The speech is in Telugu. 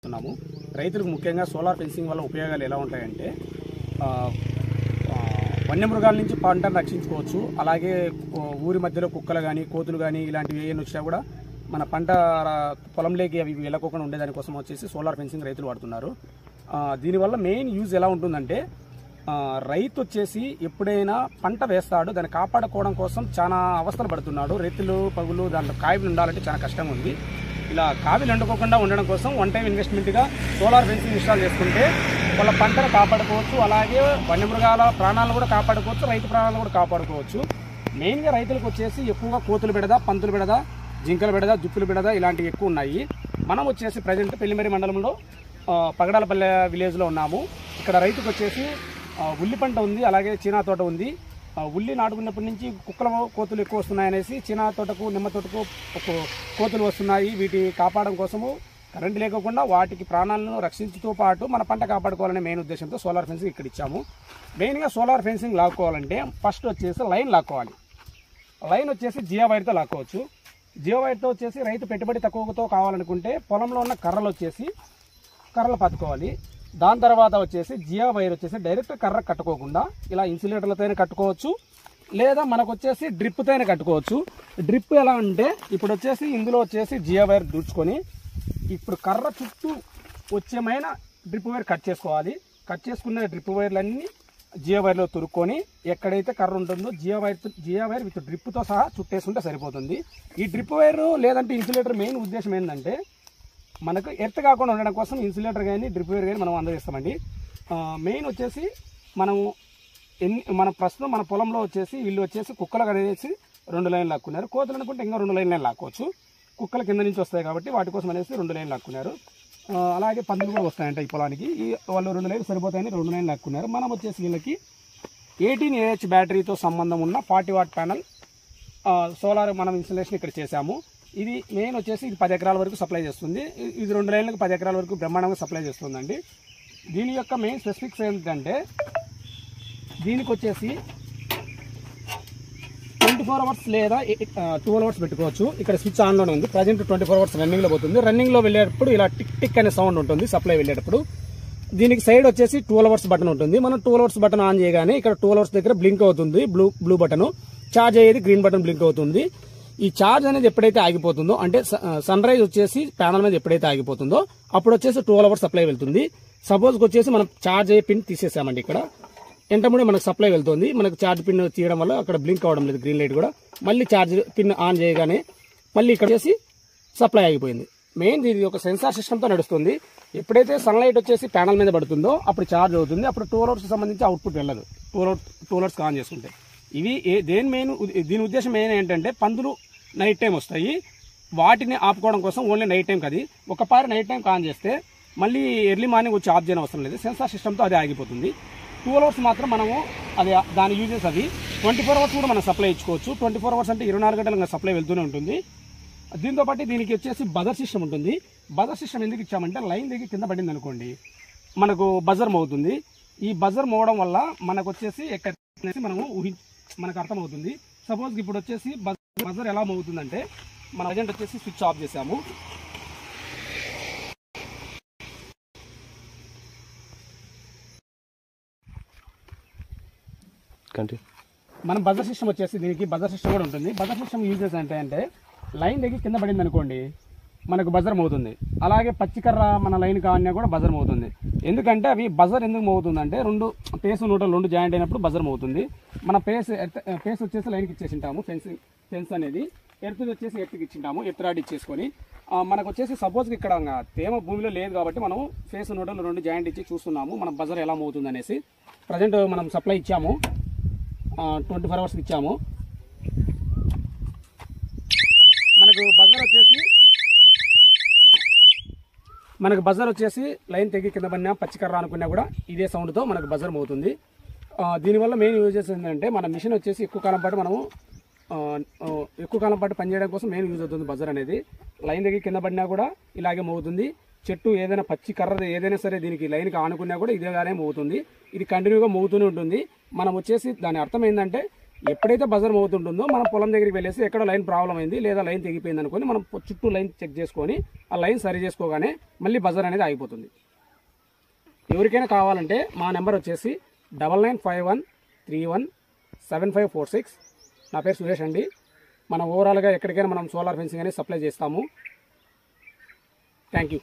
చేస్తున్నాము. రైతులకు ముఖ్యంగా సోలార్ ఫెన్సింగ్ వల్ల ఉపయోగాలు ఎలా ఉంటాయంటే వన్యమృగాల నుంచి పంటను రక్షించుకోవచ్చు. అలాగే ఊరి మధ్యలో కుక్కలు కానీ కోతులు కానీ ఇలాంటివి ఏమైనా వచ్చినా కూడా మన పంట పొలంలోకి అవి వెళ్ళకోకుండా ఉండేదానికోసం వచ్చేసి సోలార్ ఫెన్సింగ్ రైతులు వాడుతున్నారు. దీనివల్ల మెయిన్ యూజ్ ఎలా ఉంటుందంటే రైతు వచ్చేసి ఎప్పుడైనా పంట వేస్తాడు, దాన్ని కాపాడుకోవడం కోసం చాలా అవస్థలు పడుతున్నాడు. రైతులు పగులు దాంట్లో కాయలు ఉండాలంటే చాలా కష్టంగా ఉంది. ఇలా కావిలు ఎండుకోకుండా ఉండడం కోసం వన్ టైం ఇన్వెస్ట్మెంట్గా సోలార్ ఫెన్సింగ్ ఇన్స్టాల్ చేసుకుంటే వాళ్ళ పంటను కాపాడుకోవచ్చు. అలాగే వన్యమృగాల ప్రాణాలను కూడా కాపాడుకోవచ్చు, రైతు ప్రాణాలను కూడా కాపాడుకోవచ్చు. మెయిన్గా రైతులకు వచ్చేసి ఎక్కువగా కోతులు బెడద, పంతులు బెడద, జింకల బెడద, జుప్పులు బెడద ఇలాంటివి ఎక్కువ ఉన్నాయి. మనం వచ్చేసి ప్రజెంట్ పెళ్లిమరి మండలంలో పగడాలపల్లె విలేజ్లో ఉన్నాము. ఇక్కడ రైతుకు వచ్చేసి ఉల్లి పంట ఉంది, అలాగే చీనా తోట ఉంది. ఉల్లి నాటుకున్నప్పటి నుంచి కుక్కల కోతులు ఎక్కువ వస్తున్నాయనేసి చీనా తోటకు నిమ్మ తోటకు కోతులు వస్తున్నాయి. వీటి కాపాడడం కోసము కరెంటు లేకుండా వాటికి ప్రాణాలను రక్షించుతో పాటు మన పంట కాపాడుకోవాలనే మెయిన్ ఉద్దేశంతో సోలార్ ఫెన్సింగ్ ఇక్కడ ఇచ్చాము. మెయిన్గా సోలార్ ఫెన్సింగ్ లాక్కోవాలంటే ఫస్ట్ వచ్చేసి లైన్ లాక్కోవాలి. లైన్ వచ్చేసి జియో వైర్తో లాక్కోవచ్చు. జియో వైర్తో వచ్చేసి రైతు పెట్టుబడి తక్కువతో కావాలనుకుంటే పొలంలో ఉన్న కర్రలు పట్టుకోవాలి. దాని తర్వాత వచ్చేసి జియో వైర్ వచ్చేసి డైరెక్ట్ కర్ర కట్టుకోకుండా ఇలా ఇన్సులేటర్లతో కట్టుకోవచ్చు, లేదా మనకు వచ్చేసి డ్రిప్తో కట్టుకోవచ్చు. డ్రిప్ ఎలా అంటే ఇప్పుడు వచ్చేసి ఇందులో వచ్చేసి జియో వైర్ దూచుకొని ఇప్పుడు కర్ర చుట్టూ వచ్చేమైన డ్రిప్ వైర్ కట్ చేసుకోవాలి. కట్ చేసుకున్న డ్రిప్ వైర్లన్నీ జియో వైర్లో తురుక్కొని ఎక్కడైతే కర్ర ఉంటుందో జియో వైర్ విత్ డ్రిప్తో సహా చుట్టేసుకుంటే సరిపోతుంది. ఈ డ్రిప్ వైర్ లేదంటే ఇన్సులేటర్ మెయిన్ ఉద్దేశం ఏంటంటే మనకు ఎర్త్ కాకుండా ఉండడం కోసం ఇన్సులేటర్ కానీ డ్రిప్ వైర్ కానీ మనం అందజేస్తామండి. మెయిన్ వచ్చేసి మన ప్రస్తుతం మన పొలంలో వచ్చేసి వీళ్ళు వచ్చేసి కుక్కలకు అనేసి 2 లైన్లు లాక్కున్నారు. కోతులు అనుకుంటే ఇంకా 2 లైన్లు లాక్కోవచ్చు. కుక్కల కింద నుంచి వస్తాయి కాబట్టి వాటి కోసం అనేసి 2 లైన్లు లాక్కున్నారు. అలాగే పందులు కూడా వస్తాయంట ఈ పొలానికి. వాళ్ళు 2 లైన్లు సరిపోతాయని 2 లైన్లు లాక్కున్నారు. మనం వచ్చేసి వీళ్ళకి 18Ah బ్యాటరీతో సంబంధం ఉన్న 40 వాట్ ప్యానల్ సోలార్ మనం ఇన్స్టలేషన్ ఇక్కడ చేశాము. ఇది మెయిన్ వచ్చేసి ఇది 10 ఎకరాల వరకు సప్లై చేస్తుంది. ఇది 2 లైన్లకు 10 ఎకరాల వరకు బ్రహ్మాండంగా సప్లై చేస్తుందండి. దీని యొక్క మెయిన్ స్పెసిఫిక్స్ ఏంటంటే దీనికి వచ్చేసి 24 అవర్స్ లేదా 12 అవర్స్ పెట్టుకోవచ్చు. ఇక్కడ స్విచ్ ఆన్లోనే ఉంది. ప్రజెంట్ 24 అవర్స్ రన్నింగ్లో పోతుంది. రన్నింగ్లో వెళ్ళేటప్పుడు ఇలా టిక్ టిక్ అనే సౌండ్ ఉంటుంది సప్లై వెళ్ళేటప్పుడు. దీనికి సైడ్ వచ్చేసి 12 అవర్స్ బటన్ ఉంటుంది. మనం 12 అవర్స్ బటన్ ఆన్ చేయగానే ఇక్కడ 12 అవర్స్ దగ్గర బ్లింక్ అవుతుంది బ్లూ బటన్. ఛార్జ్ అయ్యేది గ్రీన్ బటన్ బ్లింక్ అవుతుంది. ఈ ఛార్జ్ అనేది ఎప్పుడైతే ఆగిపోతుందో అంటే సన్ రైజ్ వచ్చేసి ప్యానల్ మీద ఎప్పుడైతే ఆగిపోతుందో అప్పుడు వచ్చేసి 12 అవర్స్ సప్లై వెళ్తుంది. సపోజ్కి వచ్చేసి మనం ఛార్జ్ అయ్యే పిన్ తీసేసామండి. ఇక్కడ ఎంటముడే మనకు సప్లై వెళ్తుంది. మనకు ఛార్జ్ పిన్ తీయడం వల్ల అక్కడ బ్లింక్ అవడం లేదు గ్రీన్ లైట్ కూడా. మళ్ళీ ఛార్జ్ పిన్ ఆన్ చేయగానే మళ్ళీ ఇక్కడ చేసి సప్లై ఆగిపోయింది. మెయిన్ ఇది ఒక సెన్సార్ సిస్టమ్తో నడుస్తుంది. ఎప్పుడైతే సన్లైట్ వచ్చేసి ప్యానల్ మీద పడుతుందో అప్పుడు ఛార్జ్ అవుతుంది. అప్పుడు 12 అవర్స్ సంబంధించి అవుట్పుట్ వెళ్ళదు 12 అవర్స్ ఆన్ చేసుకుంటే. ఇవి దీని ఉద్దేశం ఏంటంటే పందులు నైట్ టైం వస్తాయి, వాటిని ఆపుకోవడం కోసం ఓన్లీ నైట్ టైం అది. ఒకసారి నైట్ టైం ఆన్ చేస్తే మళ్ళీ ఎర్లీ మార్నింగ్ వచ్చి ఆఫ్ చేయడం అవసరం లేదు. సెన్సార్ సిస్టమ్తో అది ఆగిపోతుంది. 12 అవర్స్ మాత్రం మనము దాని యూజెస్ అది 24 అవర్స్ కూడా మనం సప్లై ఇచ్చుకోవచ్చు. 24 అవర్స్ అంటే 24 గంటలు సప్లై వెళ్తూనే ఉంటుంది. దీంతో పాటు దీనికి వచ్చేసి బజర్ సిస్టమ్ ఉంటుంది. బజర్ సిస్టమ్ ఎందుకు ఇచ్చామంటే లైన్ దగ్గర కింద పడింది అనుకోండి మనకు బజర్ మోగుతుంది. ఈ బజర్ మోగడం వల్ల మనకు వచ్చేసి ఎక్కడ మనము మనకు అర్థమవుతుంది. సపోజ్ ఇప్పుడు వచ్చేసి బజర్ ఎలా మోగుతుందంటే మన ప్రజెంట్ వచ్చేసి స్విచ్ ఆఫ్ చేసాము. మనం బజర్ సిస్టమ్ వచ్చేసి దీనికి బజర్ సిస్టమ్ కూడా ఉంటుంది. బజర్ సిస్టమ్ యూజెస్ అంటే లైన్ దగ్గర కింద పడింది అనుకోండి మనకు బజర్ మోగుతుంది. అలాగే పచ్చికర్ర మన లైన్ కావన్నా కూడా బజర్ మోగుతుంది. ఎందుకంటే అవి బజర్ ఎందుకు మోగుతుందంటే 2 పేస్ న్యూట్రల్ 2 జాయింట్ అయినప్పుడు బజర్ మోగుతుంది. మన పేస్ వచ్చేసి లైన్కి ఇచ్చేసింటాము. ఫెన్స్ అనేది ఎర్త్ వచ్చేసి ఎర్త్కి ఇచ్చింటాము. ఎర్త్ రాడ్ ఇచ్చేసుకొని మనకు వచ్చేసి సపోజ్కి ఇక్కడ తేమ భూమిలో లేదు కాబట్టి మనం ఫేస్ న్యూట్రల్ 2 జాయింట్ ఇచ్చి చూస్తున్నాము మన బజర్ ఎలా మోగుతుంది అనేసి. ప్రజెంట్ మనం సప్లై ఇచ్చాము 24 అవర్స్కి ఇచ్చాము. మనకు బజర్ వచ్చేసి లైన్ తెగి కింద పడినా పచ్చికర్ర అనుకున్నా కూడా ఇదే సౌండ్తో మనకు బజర్ మోగుతుంది. దీనివల్ల మెయిన్ యూజెస్ ఏంటంటే మన మిషన్ వచ్చేసి ఎక్కువ కాలం పాటు పనిచేయడం కోసం మెయిన్ యూజ్ అవుతుంది బజర్ అనేది. లైన్ దగ్గర కింద పడినా కూడా ఇలాగే మోగుతుంది. చెట్టు ఏదైనా పచ్చి కర్ర ఏదైనా సరే దీనికి లైన్కి ఆనుకున్నా కూడా ఇదేగానే మోగుతుంది. ఇది కంటిన్యూగా మోగుతూనే ఉంటుంది. మనం వచ్చేసి దాని అర్థం ఏంటంటే ఎప్పుడైతే బజర్ మోగుతుంటుందో మనం పొలం దగ్గరికి వెళ్ళేసి ఎక్కడ లైన్ ప్రాబ్లం అయింది లేదా లైన్ తెగిపోయింది అనుకొని మనం చుట్టూ లైన్ చెక్ చేసుకొని ఆ లైన్ సరి చేసుకోగానే మళ్ళీ బజర్ అనేది ఆగిపోతుంది. ఎవరికైనా కావాలంటే మా నెంబర్ వచ్చేసి 9951317546. నా పేరు సురేష్ అండి. మనం ఓవరాల్గా ఎక్కడికైనా మనం సోలార్ ఫెన్సింగ్ అనేది సప్లై చేస్తాము. Thank you.